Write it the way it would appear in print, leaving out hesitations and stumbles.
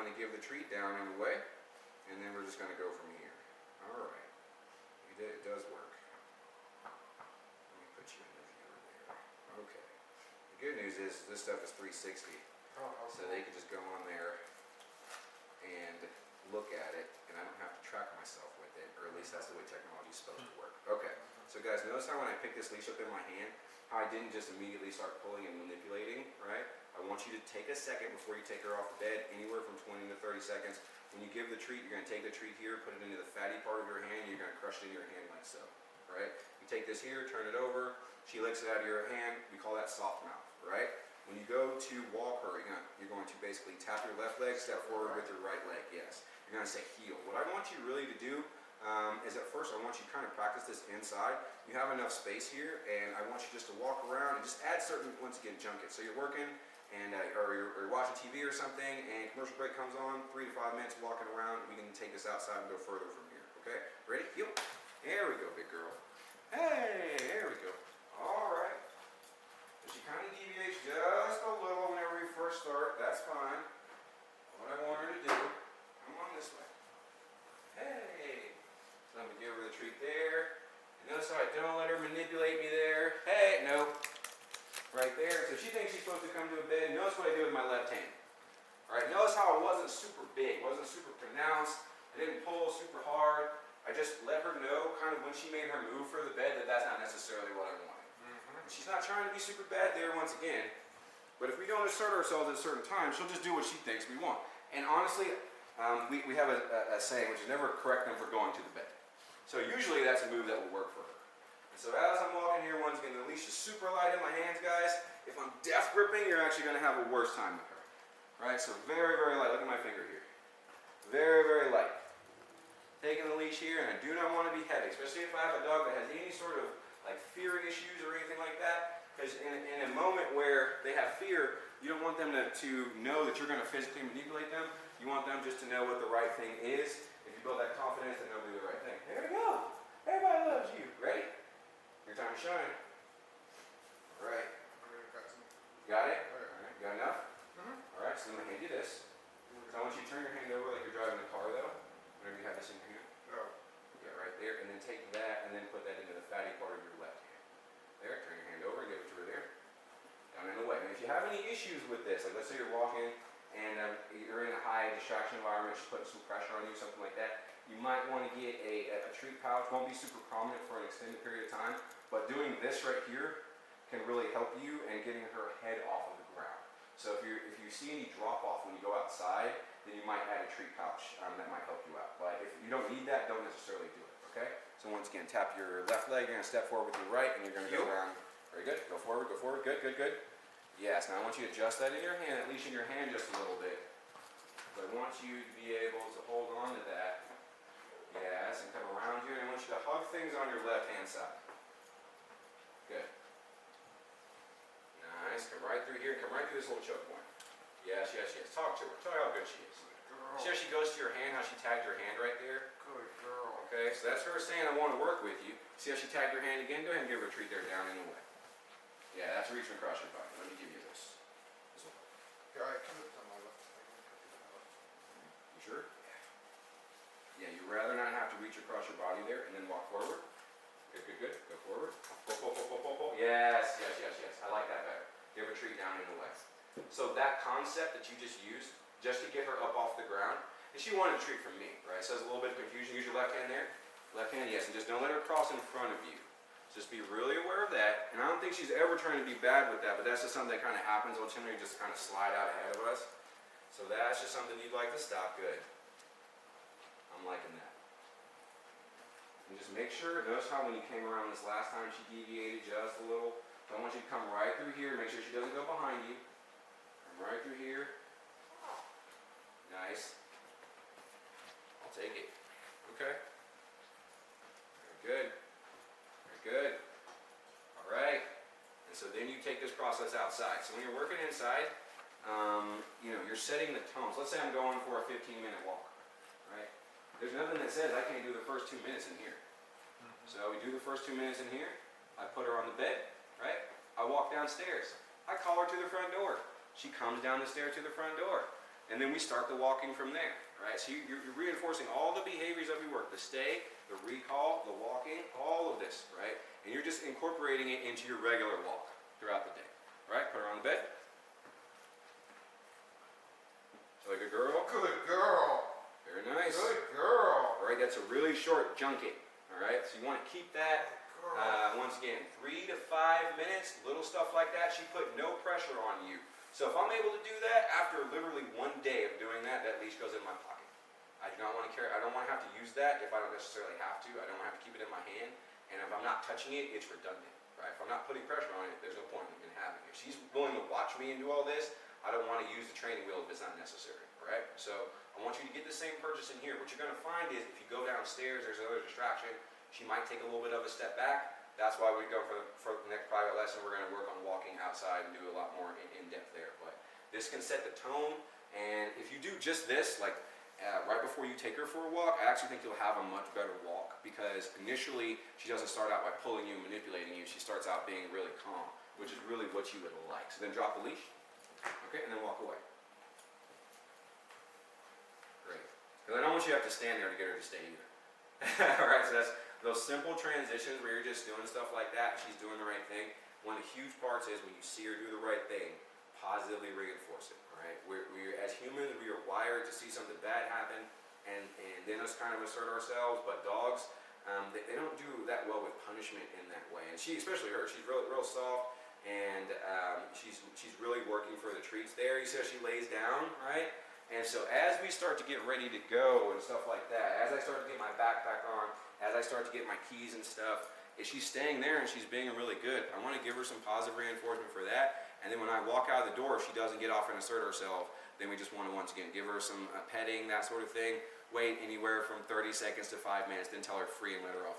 going to give the treat down anyway, and then we're just going to go from here. All right. It does work. Let me put you in the viewer there. Okay. The good news is this stuff is 360, so they can just go on there and look at it, and I don't have to track myself with it, or at least that's the way technology is supposed to work. Okay. So guys, notice how when I pick this leash up in my hand, how I didn't just immediately start pulling and manipulating, right? I want you to take a second before you take her off the bed, anywhere from 20 to 30 seconds. When you give the treat, you're going to take the treat here, put it into the fatty part of your hand, you're going to crush it in your hand like so, right? You take this here, turn it over, she licks it out of your hand, we call that soft mouth, right? When you go to walk her, you're going to basically tap your left leg, step forward with your right leg, yes. You're going to say heel. What I want you really to do is at first I want you to kind of practice this inside. You have enough space here, and I want you just to walk around and just add certain, once again, junk it. So you're working, and or you're watching TV or something, and commercial break comes on, 3 to 5 minutes walking around. We can take this outside and go further from here. Okay, ready? Heel. There we go, big girl. Hey, there we go. All right. So she kind of deviates just a little whenever we first start. That's fine. What I want her to do, come on this way. Hey. So I'm gonna give her the treat there. And notice how I don't let her manipulate me there. Hey, nope. Right there. So she thinks she's supposed to come to a bed. Notice what I do with my left hand. Alright, notice how it wasn't super big, wasn't super pronounced. I didn't pull super hard. I just let her know kind of when she made her move for the bed that that's not necessarily what I wanted. She's not trying to be super bad there once again. But if we don't assert ourselves at a certain time, she'll just do what she thinks we want. And honestly, we have a saying, which is never correct them for going to the bed. So usually that's a move that will work for her. So as I'm walking here, once again, the leash is super light in my hands, guys. If I'm death gripping, you're actually going to have a worse time with her. Right? So very, very light. Look at my finger here. Very, very light. Taking the leash here, and I do not want to be heavy, especially if I have a dog that has any sort of like fear issues or anything like that. Because in a moment where they have fear, you don't want them to know that you're going to physically manipulate them. You want them just to know what the right thing is. If you build that confidence, then they'll do the right thing. There we go. Everybody loves you. Ready? Your time to shine. All right. Got it? All right. Got enough? All right, so I'm going to hand you this. So I want you to turn your hand over like you're driving the car, though. Whenever you have this in your hand. Yeah, right there. And then take that and then put that into the fatty part of your left hand. There. Turn your hand over and give it to her there. Down and away. Now, if you have any issues with this, like let's say you're walking and you're in a high distraction environment, she's putting some pressure on you, something like that, you might want to get a treat pouch. Won't be super prominent for an extended period of time. But doing this right here can really help you in getting her head off of the ground. So if you see any drop off when you go outside, then you might add a treat pouch that might help you out. But if you don't need that, don't necessarily do it. Okay? So once again, tap your left leg. You're going to step forward with your right, and you're going to go around. Very good. Go forward. Go forward. Good. Good. Good. Yes. Now I want you to adjust that in your hand, at least in your hand, just a little bit. But I want you to be able to hold on to that. Yes, and come around here, and I want you to hug things on your left hand side. Good. Nice. Come right through here. Come right through this little choke point. Yes, yes, yes. Talk to her. Tell her how good she is. See how she goes to your hand, how she tagged your hand right there? Good girl. Okay, so that's her saying, I want to work with you. See how she tagged your hand again? Go ahead and give her a treat there, down and away. Yeah, that's reaching across your body. Let me give you this. This one. Yeah, I can put it on my left. You sure? Yeah, you'd rather not have to reach across your body there and then walk forward. Good, good, good. Go forward. Pull, pull, pull, pull, pull, pull. Yes, yes, yes, yes. I like that better. Give her a treat down and away. So that concept that you just used, just to get her up off the ground, and she wanted a treat from me, right? So there's a little bit of confusion. Use your left hand there. Left hand, yes, and just don't let her cross in front of you. Just be really aware of that. And I don't think she's ever trying to be bad with that, but that's just something that kind of happens. They'll generally just kind of slide out ahead of us. So that's just something you'd like to stop. Good. I'm liking that. And just make sure, notice how when you came around this last time, she deviated just a little. So I want you to come right through here. Make sure she doesn't go behind you. Come right through here. Nice. I'll take it. Okay. Very good. Very good. All right. And so then you take this process outside. So when you're working inside, you're setting the tones. Let's say I'm going for a 15-minute walk, right? There's nothing that says I can't do the first 2 minutes in here. So we do the first 2 minutes in here. I put her on the bed, right? I walk downstairs. I call her to the front door. She comes down the stairs to the front door. and then we start the walking from there, right? So you're reinforcing all the behaviors that we work, the stay, the recall, the walking, all of this, right? And you're just incorporating it into your regular walk throughout the day, right? Put her on the bed. Like a girl. Good girl. Very nice. Good girl. All right, that's a really short junket, all right? So you want to keep that, once again, 3 to 5 minutes, little stuff like that. She put no pressure on you. So if I'm able to do that, after literally 1 day of doing that, that leash goes in my pocket. I do not want to carry, I don't want to have to use that if I don't necessarily have to. I don't want to have to keep it in my hand. And if I'm not touching it, it's redundant, right? If I'm not putting pressure on it, there's no point in having it. If she's willing to watch me and do all this, I don't want to use the training wheel if it's not necessary, right? So I want you to get the same purchase in here. What you're going to find is if you go downstairs, there's another distraction. She might take a little bit of a step back. That's why we go for the next private lesson. We're going to work on walking outside and do a lot more in depth there. But this can set the tone. And if you do just this, like right before you take her for a walk, I actually think you'll have a much better walk, because initially she doesn't start out by pulling you and manipulating you. She starts out being really calm, which is really what you would like. So then drop the leash. Okay, and then walk away. Great. Because I don't want you to have to stand there to get her to stay either. Alright, so that's those simple transitions where you're just doing stuff like that, she's doing the right thing. One of the huge parts is when you see her do the right thing, positively reinforce it. Alright, we're as humans, we are wired to see something bad happen and then us kind of assert ourselves, but dogs, they don't do that well with punishment in that way. And she, especially her, she's real soft. And she's really working for the treats there. You see how she lays down, right? And so as we start to get ready to go and stuff like that, as I start to get my backpack on, as I start to get my keys and stuff, if she's staying there and she's being really good, I want to give her some positive reinforcement for that. And then when I walk out of the door, if she doesn't get off and assert herself, then we just want to once again give her some petting, that sort of thing. Wait anywhere from 30 seconds to 5 minutes, then tell her free and let her off the